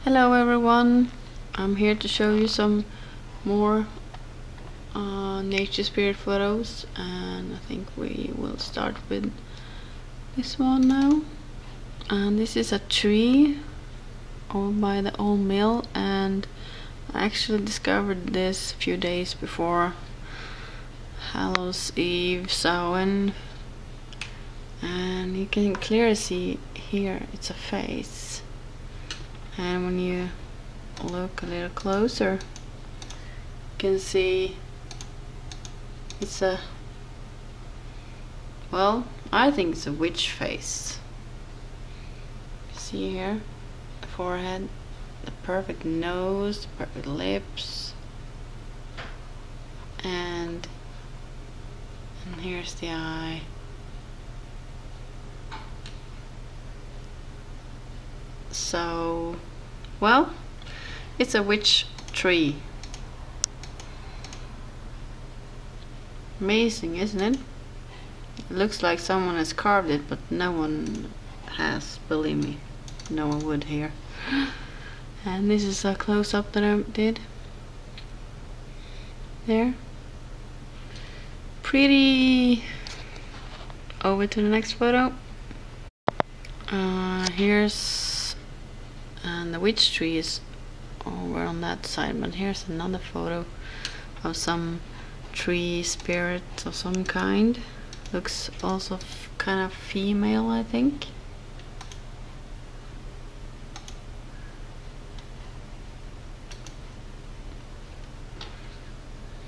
Hello everyone, I'm here to show you some more nature spirit photos, and I think we will start with this one now. And this is a tree over by the old mill, and I actually discovered this a few days before Hallows Eve Samhain, and you can clearly see here it's a face. And when you look a little closer, you can see it's a, well, I think it's a witch face. See here, the forehead, the perfect nose, the perfect lips, and here's the eye. So, well, it's a witch tree. Amazing, isn't it? It looks like someone has carved it, but no one has, believe me. No one would here. And this is a close-up that I did. There. Pretty. Over to the next photo. Here's, and the witch tree is over on that side, but here's another photo of some tree spirit of some kind. Looks also kind of female, I think.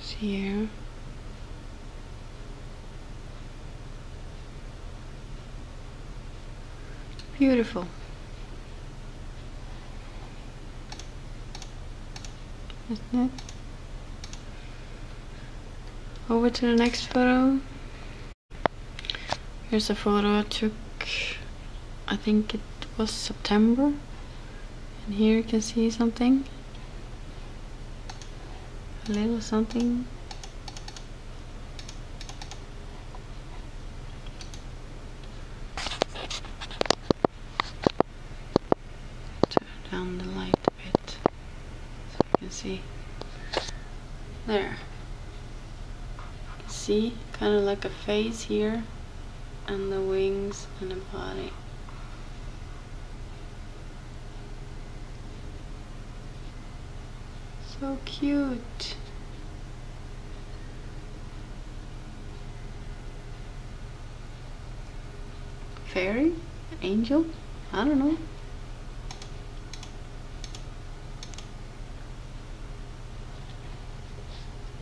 See here. Beautiful. Isn't it? Over to the next photo. Here's a photo I took, I think it was September. And here you can see something. A little something. Turn down the light a bit so you can see. There. See, kind of like a face here, and the wings and the body. So cute. Fairy? Angel? I don't know.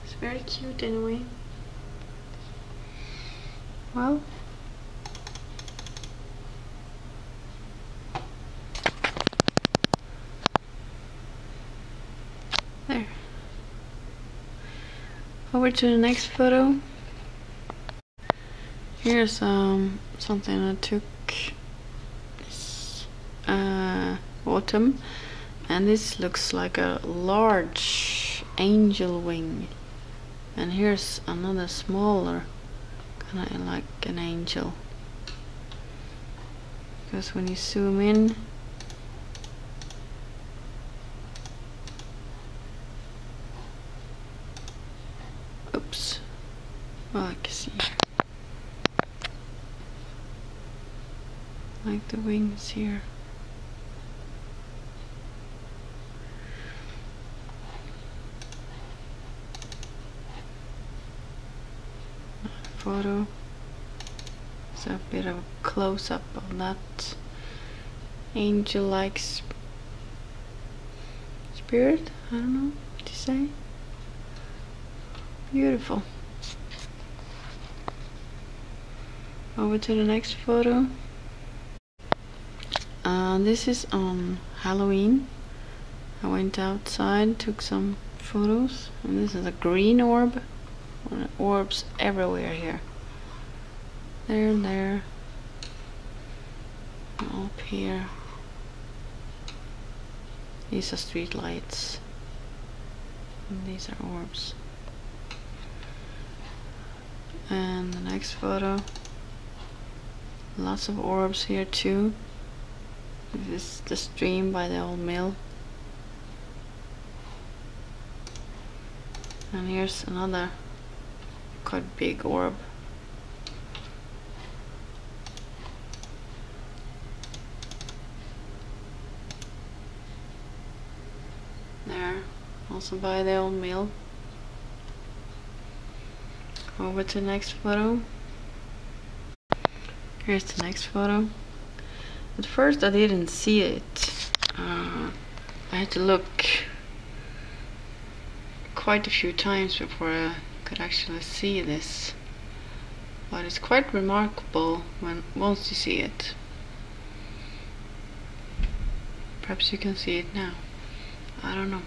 It's very cute anyway. Well, there. Over to the next photo. Here's something I took this autumn, and this looks like a large angel wing. And here's another smaller, kind of like an angel, because when you zoom in, oops, well, I can see like the wings here. Photo. It's a bit of a close-up of that angel-like spirit. I don't know what to say. Beautiful. Over to the next photo. This is on Halloween. I went outside, took some photos, and this is a green orb. Orbs everywhere here. There and there. And up here. These are street lights. And these are orbs. And the next photo. Lots of orbs here too. This is the stream by the old mill. And here's another quite big orb. There, also by the old mill. Over to the next photo. Here's the next photo. At first I didn't see it. I had to look quite a few times before I could actually see this. But it's quite remarkable once you see it. Perhaps you can see it now. I don't know.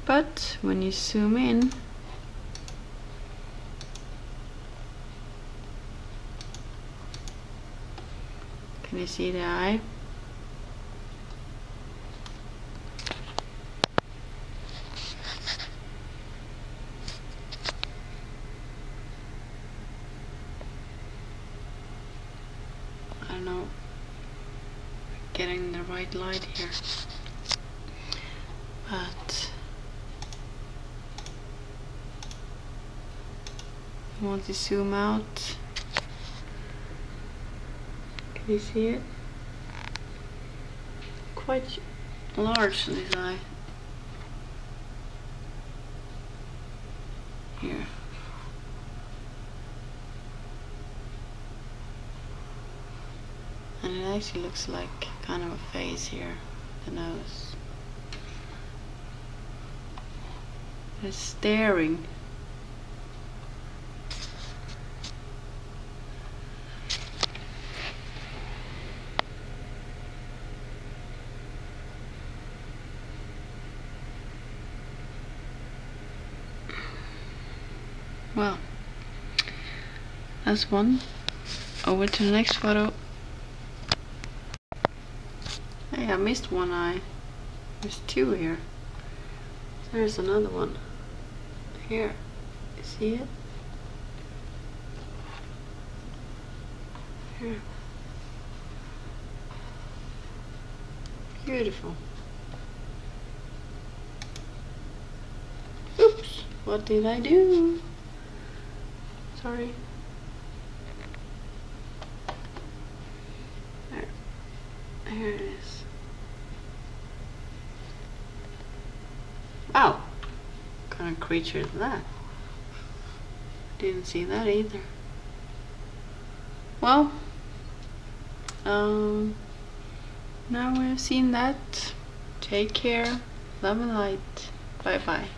But when you zoom in, can you see the eye? I don't know, getting the right light here, but once you zoom out, can you see it? Quite large, this eye. Here. And it actually looks like kind of a face here, the nose. It's staring. Well, that's one. Over to the next photo. Hey, I missed one eye. There's two here. There's another one. Here. You see it? Here. Beautiful. Oops. What did I do? Sorry. There. Here it is. Wow. What kind of creature is that? Didn't see that either. Well, now we've seen that. Take care. Love and light. Bye bye.